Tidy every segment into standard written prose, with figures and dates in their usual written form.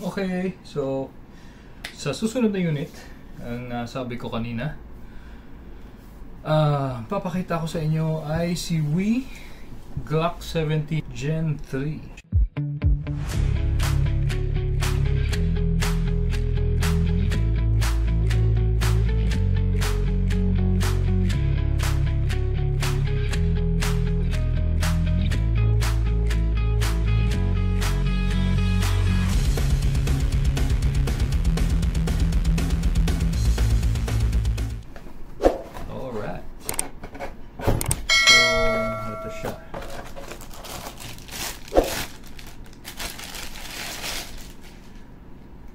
Okay, so sa susunod na unit, ang sabi ko kanina, papakita ko sa inyo ay si Wii Glock 70 Gen 3.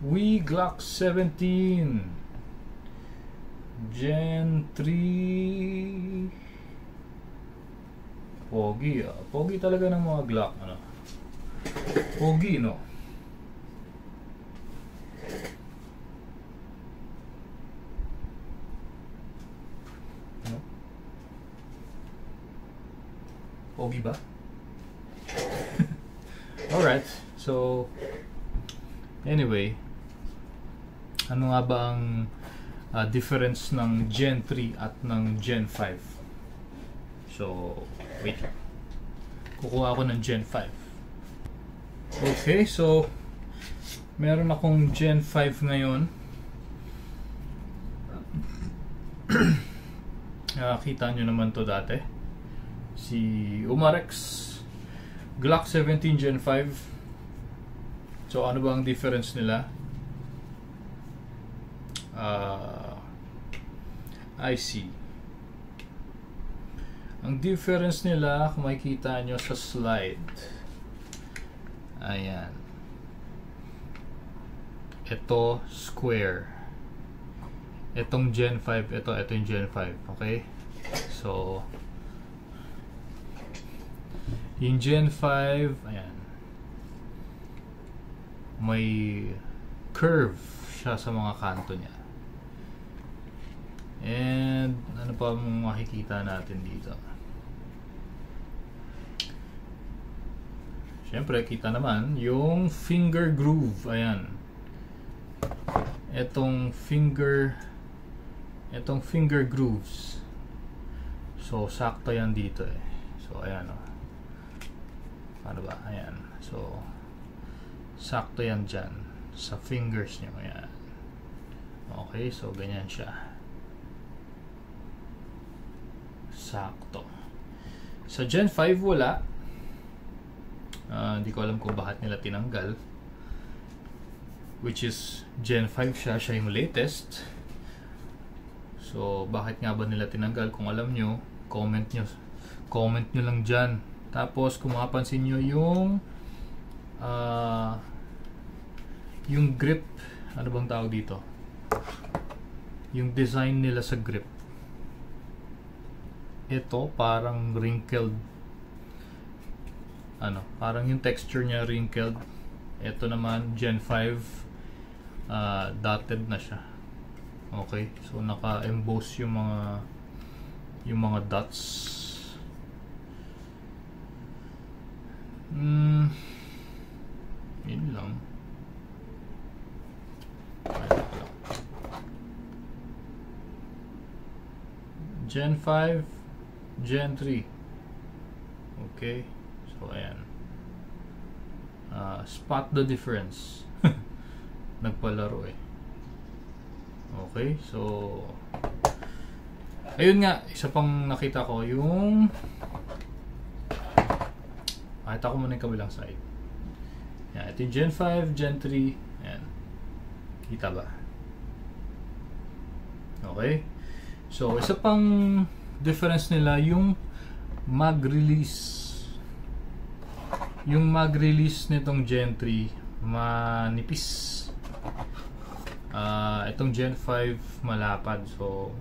Wii Glock 17 Gen 3. Pogi, pogi talaga ng mga Glock, ano? Pogi, no? No? Pogi ba? Alright, so anyway, ano nga ba ang difference ng Gen 3 at ng Gen 5? So, wait. Kukuha ako ng Gen 5. Okay, so meron akong Gen 5 ngayon. Nakita nyo naman to dati. Si Umarex Glock 17 Gen 5. So, ano ba ang difference nila? I see. Ang difference nila, kung makikita nyo sa slide, ayan, ito square, itong Gen 5, ito yung Gen 5. Okay, so yung Gen 5, ayan, may curve siya sa mga kanto niya. And ano pa mong makikita natin dito? Siyempre, kita naman yung finger groove. Ayan. Itong finger grooves. So, sakto yan dito eh. So, ayan o. Ano ba? Ayan. So, sakto yan dyan sa fingers nyo. Ayan. Okay, so ganyan siya. Sakto. Sa Gen 5 wala. Hindi ko alam kung bakit nila tinanggal. Which is Gen 5 siya yung latest. So bakit nga ba nila tinanggal? Kung alam nyo, comment nyo lang dyan. Tapos kung mapapansin nyo yung grip, ano bang tawag dito? Yung design nila sa grip, ito parang wrinkled, parang yung texture niya wrinkled. Ito naman Gen 5, dotted na siya. Okay, so naka-emboss yung mga dots. Yun lang. Gen 5, Gen 3. Okay, so ayan. Spot the difference. Nagpalaro eh. Okay, so ayun nga, isa pang nakita ko yung makita ko muna yung kabilang side. Yan, ito yung Gen 5, Gen 3. Ayan. Kita ba? Okay. So, isa pang difference nila yung mag-release. Yung mag-release nitong Gen 3 manipis. Itong Gen 5 malapad. So,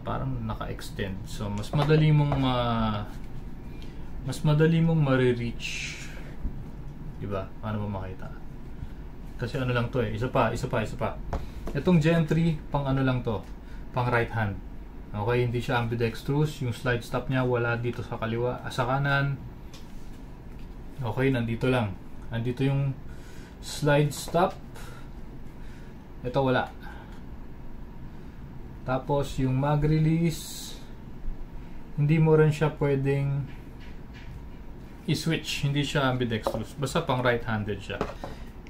parang naka-extend. So, mas madali mong ma-reach. Diba? Paano mo makita? Kasi ano lang to eh. Isa pa. Itong Gen 3, pang ano lang to. Pang right hand. Okay, hindi siya ambidextrous. Yung slide stop niya wala dito sa kaliwa, sa kanan. Okay, nandito lang. Nandito yung slide stop, ito wala. Tapos yung mag release, hindi mo rin siya pwedeng i-switch, hindi siya ambidextrous, basta pang right-handed siya.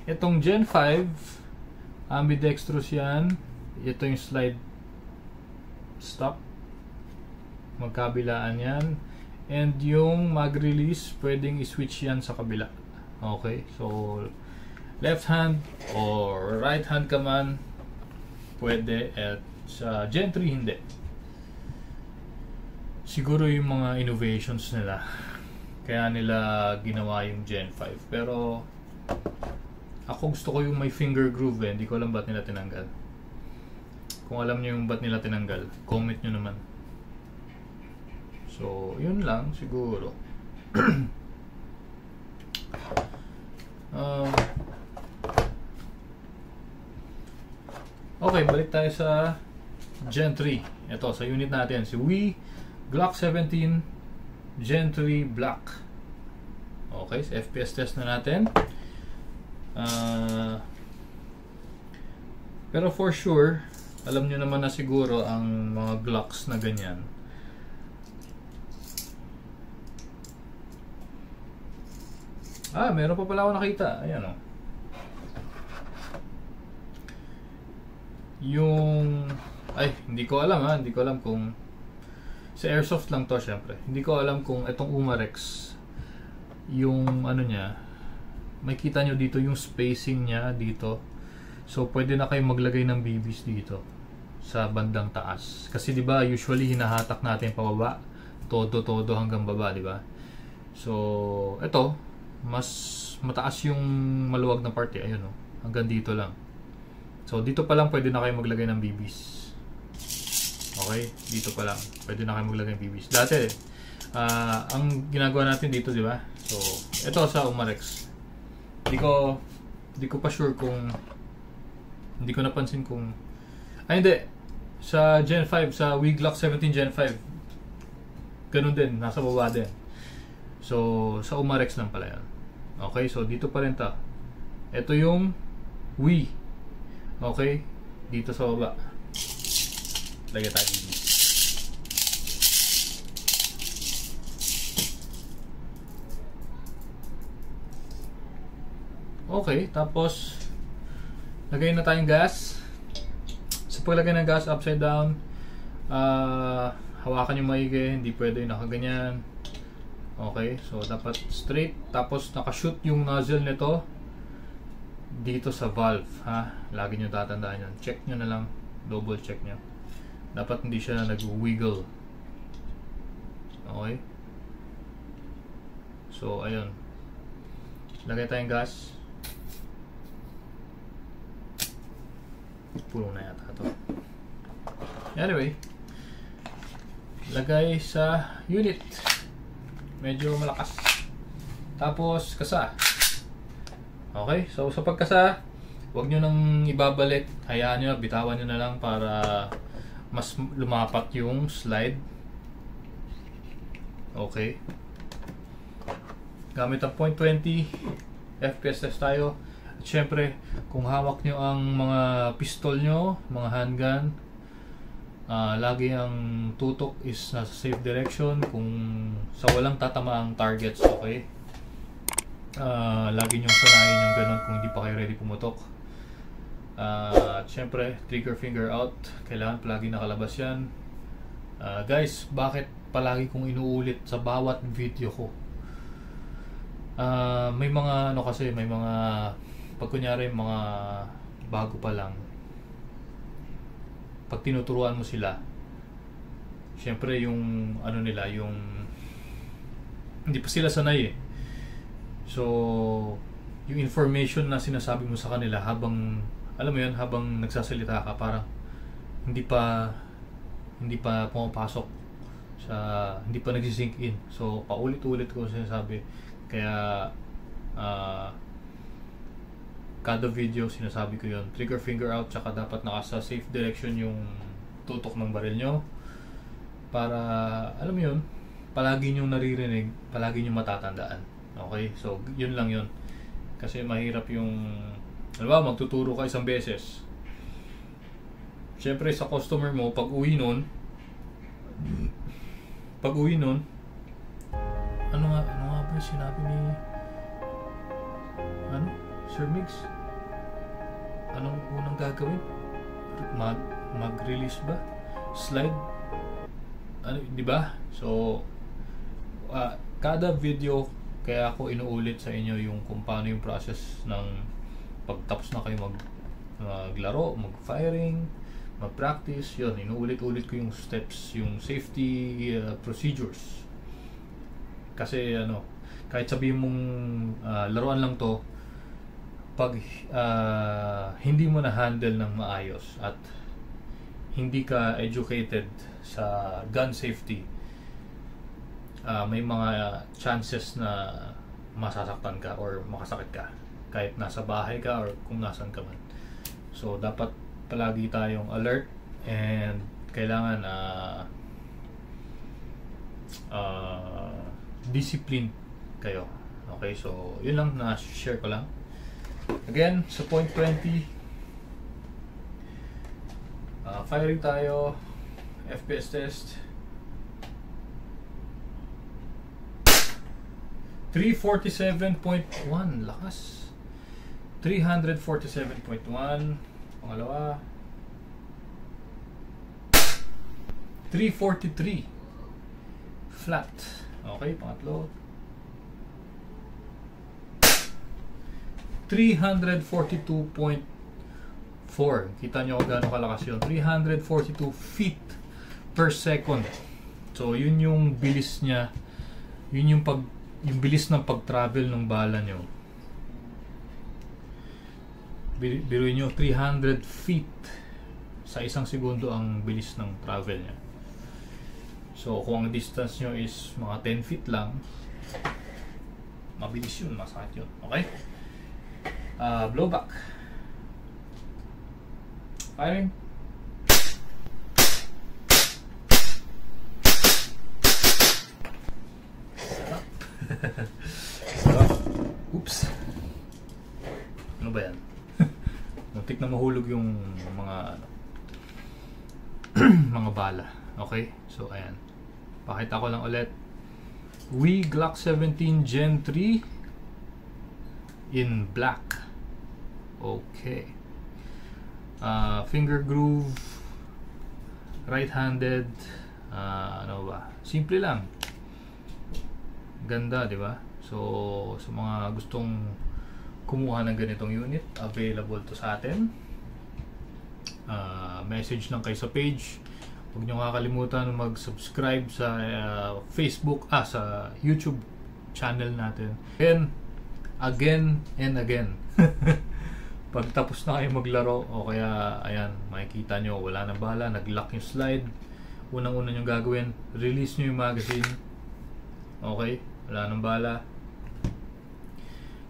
Itong Gen 5 ambidextrous yan. Ito yung slide stop, magkabilaan yan. And yung mag release, pwedeng i-switch yan sa kabila. Okay, so left hand or right hand ka man, pwede. At sa Gen 3 hindi. Siguro yung mga innovations nila, kaya nila ginawa yung Gen 5. Pero ako gusto ko yung may finger groove eh. Hindi ko alam ba't nila tinanggal. Kung alam nyo yung ba't nila tinanggal, comment nyo naman. So yun lang siguro. Okay, balik tayo sa Gen 3. Ito, sa unit natin, si Wii Glock 17 Gen 3 Black. Okay, sa FPS test na natin. Pero for sure, alam nyo naman na siguro ang mga Glocks na ganyan. Meron pa pala ako nakita. Ayan o. Yung hindi ko alam hindi ko alam kung sa airsoft lang to, syempre. Hindi ko alam kung itong Umarex, yung ano niya, makita nyo dito yung spacing niya dito. So pwede na kayong maglagay ng BBs dito sa bandang taas. Kasi 'di ba usually hinahatak natin pababa, todo hanggang baba, 'di ba? So ito, mas mataas yung maluwag na parte, ayun oh, hanggang dito lang. So dito pa lang pwede na kayong maglagay ng BBs. Okay, dito pa lang pwede na kayo maglagay ng BBs. Dati ang ginagawa natin dito, di ba? So ito sa Umarex, hindi ko pa sure kung, hindi ko napansin kung hindi sa Gen 5, sa Wii Glock 17 Gen 5 ganun din, nasa baba din. So sa Umarex lang pala yan. Okay, so dito pa rin ta. Ito yung Wii. Okay, dito sa baba lagay tayo dito. Okay, tapos lagay na tayong gas. Sa paglagay ng gas, upside down, hawakan yung maigi, hindi pwede yung nakaganyan. Okay, so dapat straight, tapos nakashoot yung nozzle nito dito sa valve, ha? Lagi nyo tatandaan yan. Check nyo na lang, double check nyo. Dapat hindi siya nag-wiggle. Okay, so ayun, lagay tayong gas. Puno na yata ito. Anyway, lagay sa unit, medyo malakas. Tapos kasa. Okay, so sa pagkasa, huwag nyo nang ibabalik, hayaan nyo, bitawan nyo na lang para mas lumapat yung slide. Okay, gamit ang 0.20 FPS test tayo. At syempre, kung hawak nyo ang mga pistol nyo, mga handgun, lagi ang tutok is nasa safe direction, kung sa walang tatamaang targets. Okay, lagi nyo sanayin yung ganun kung hindi pa kayo ready pumutok. At syempre, trigger finger out, kailangan palagi nakalabas yan. Guys, bakit palagi kong inuulit sa bawat video ko? May mga ano kasi, may mga pag kunyari mga bago pa lang, pag tinuturuan mo sila, syempre yung ano nila, yung hindi pa sila sanay eh. So yung information na sinasabi mo sa kanila habang, alam mo yun, habang nagsasalita ka, parang hindi pa pumapasok sa, hindi pa nagsisink in. So paulit-ulit ko sinasabi, kaya kada video sinasabi ko yun, trigger finger out, tsaka dapat nasa safe direction yung tutok ng baril nyo, para alam mo yun, palagi nyo naririnig, palagi nyo matatandaan. Okay, so yun lang yun. Kasi mahirap yung, alam ba, magtuturo ka isang beses. Siyempre sa customer mo, pag uwi nun, ano nga ba yung sinabi ni Sir Migs? Anong unang gagawin? Mag-release ba? Slide? Ano, di ba? So, kada video, kaya ako inuulit sa inyo yung kung paano yung process ng pagtapos na kayo maglaro, mag-firing, mag-practice. Yun, inuulit-ulit ko yung steps, yung safety procedures. Kasi kahit sabihin mong laruan lang to, pag hindi mo na handle ng maayos at hindi ka educated sa gun safety, may mga chances na masasaktan ka or makasakit ka kahit nasa bahay ka or kung nasan ka man. So dapat palagi tayong alert and kailangan discipline kayo. Okay, so yun lang na share ko lang. Again, sa point 20, firing tayo, FPS test. 347.1, lakas. 347.1, pangalawa. 343, flat. Okay, pangatlo. 342.4. Kita nyo kung gaano kalakas yun. 342 feet per second. So, yun yung bilis niya. Yun yung bilis ng pag-travel ng bala nyo. Biruin nyo, 300 feet sa isang segundo ang bilis ng travel niya. So, kung ang distance nyo is mga 10 feet lang, mabilis yun, masakit yun. Okay? Blowback. Firing. Sarap. Oops. Ano ba yan? Muntik na mahulog yung mga mga bala. Okay? So, ayan. Pakita ko lang ulit. Glock 17 Gen 3 in black. Okay. Finger groove, right-handed. Ano ba? Simple lang. Ganda, di ba? So, sa mga gustong kumuha ng ganitong unit, available to sa atin. Message lang kayo sa page. Huwag nyo kakalimutan mag-subscribe sa Facebook, sa YouTube channel natin. Again and again. Pag tapos na kayo maglaro o kaya ayan, makikita nyo wala nang bala, nag-lock yung slide, unang-una nyo gagawin, release nyo yung magazine. Okay, wala nang bala,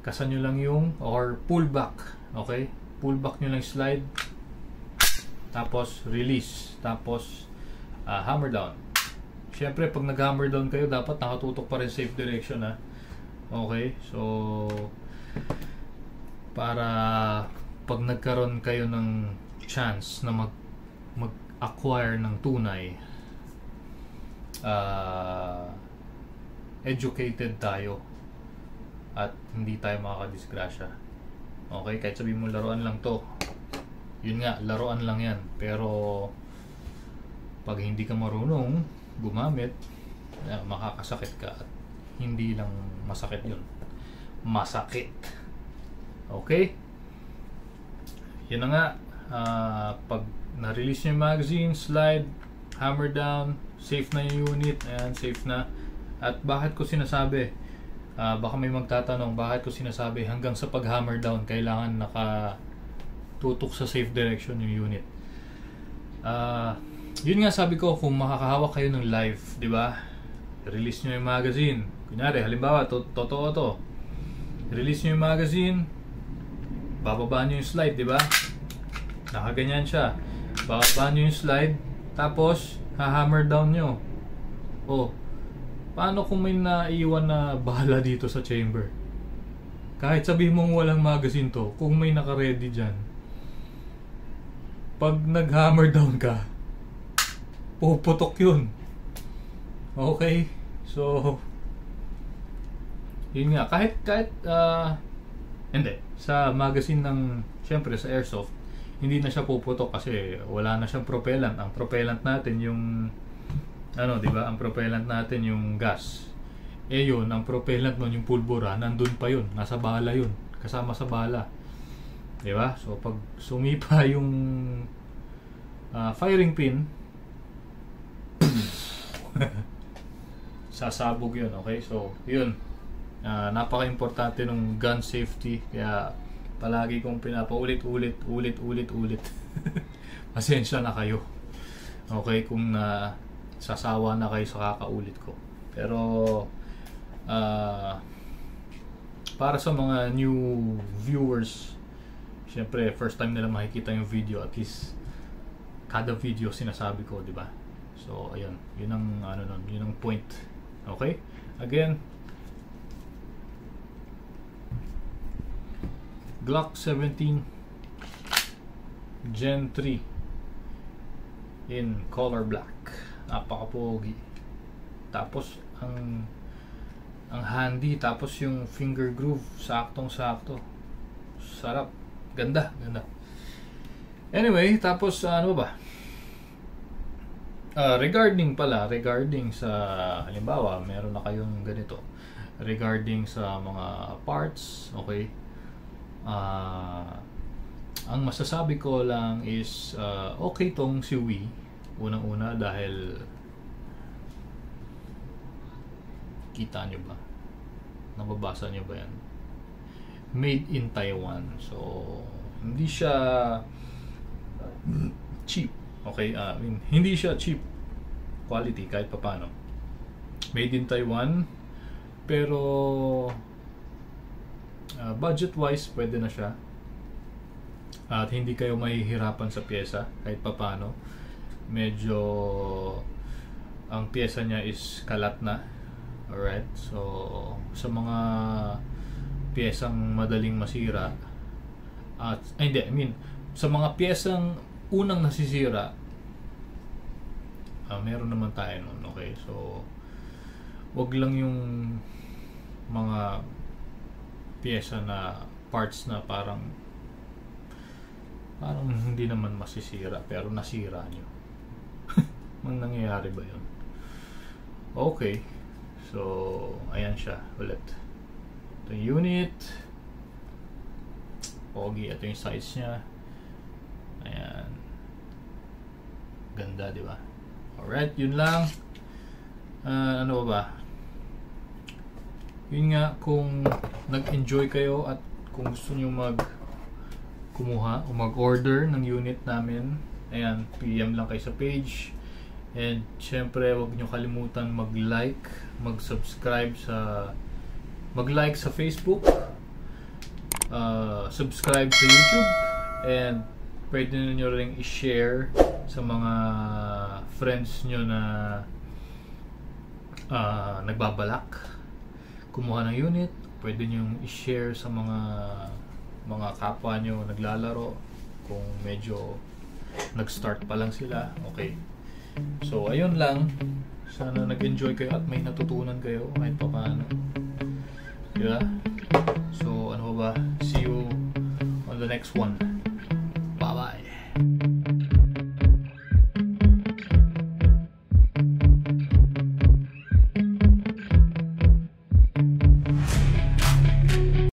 kasan nyo lang yung or pull back. Okay, pull back nyo lang yung slide, tapos release, tapos hammer down. Syempre pag nag-hammer down kayo, dapat nakatutok pa rin safe direction, ha. Okay, so para pag nagkaroon kayo ng chance na mag-acquire ng tunay, educated tayo at hindi tayo makakadisgrasya. Okay, kahit sabihin mo laruan lang to, yun nga, laruan lang yan, pero pag hindi ka marunong gumamit, makakasakit ka at hindi lang masakit yun, masakit. Okay? Yan na nga. Pag na-release nyo yung magazine, slide, hammer down, safe na yung unit. Ayan, safe na. At bakit ko sinasabi? Baka may magtatanong, bakit ko sinasabi hanggang sa pag-hammer down, kailangan nakatutok sa safe direction yung unit. Yun nga sabi ko, kung makakahawak kayo ng live, di ba? Release nyo yung magazine. Kunyari, halimbawa, totoo to. Release nyo yung magazine, bababa nyo yung slide, di ba? Nakaganyan siya. Bababa nyo yung slide, tapos ha-hammer down nyo. Paano kung may naiwan na bala dito sa chamber? Kahit sabihin mong walang magazine to, kung may naka-ready dyan, pag nag-hammer down ka, puputok yun. Okay? So, yun nga. Kahit hindi. Sa magazine ng, syempre sa Airsoft, hindi na siya puputok kasi wala na siyang propellant. Ang propellant natin yung ano, 'di ba? Ang propellant natin yung gas. Eh yun, ang propellant nun yung pulbura, nandun pa yun, nasa bala yun, kasama sa bala. 'Di ba? So pag sumipa yung firing pin, sasabog yun, okay? So, yun. Napaka-importante ng gun safety, kaya palagi kong pinapaulit-ulit. Pasensya na kayo, okay, kung sasawa na kayo sa kakaulit ko. Pero para sa mga new viewers, syempre first time nila makikita yung video, at least kada video sinasabi ko, di ba? So ayun, yun ang ano nun, yun ang point. Okay, again, Glock 17 Gen 3 in color black, napaka-pogi. Tapos ang handy, tapos yung finger groove saktong-sakto, sarap, ganda. Anyway, tapos ano ba? Regarding sa, halimbawa, meron na kayong ganito, regarding sa mga parts, okay? Ang masasabi ko lang is okay tong si Wii, unang-una, dahil kita nyo ba? Nababasa nyo ba yan? Made in Taiwan. So, hindi siya cheap. Okay? Hindi siya cheap quality kahit papano. Made in Taiwan. Pero budget wise, pwede na siya. At hindi kayo mahihirapan sa pyesa kahit papano. Medyo ang pyesa niya is kalat na. Alright, so sa mga piyesang madaling masira, at sa mga piyesang unang nasisira, meron naman tayo nun, okay? So wag lang yung mga piyesa na parts na parang hindi naman masisira pero nasira nyo. Mang nangyayari ba yun? Okay, so ayan siya ulit. Ito yung unit, pogi. Ito yung size nya, ayan, ganda, di ba? Alright, yun lang. Ano ba? Yun nga, kung nag-enjoy kayo at kung gusto nyo kumuha o mag-order ng unit namin, ayan, PM lang kayo sa page. And syempre, huwag nyo kalimutan mag-like, mag-subscribe mag-like sa Facebook, subscribe sa YouTube, and pwede nyo rin i-share sa mga friends nyo na nagbabalak kumuha ng unit. Pwede nyo i-share sa mga kapwa nyo naglalaro kung medyo nag-start pa lang sila. Okay, so ayun lang, sana nag-enjoy kayo at may natutunan kayo kahit pa paano, diba? So ano ba, see you on the next one.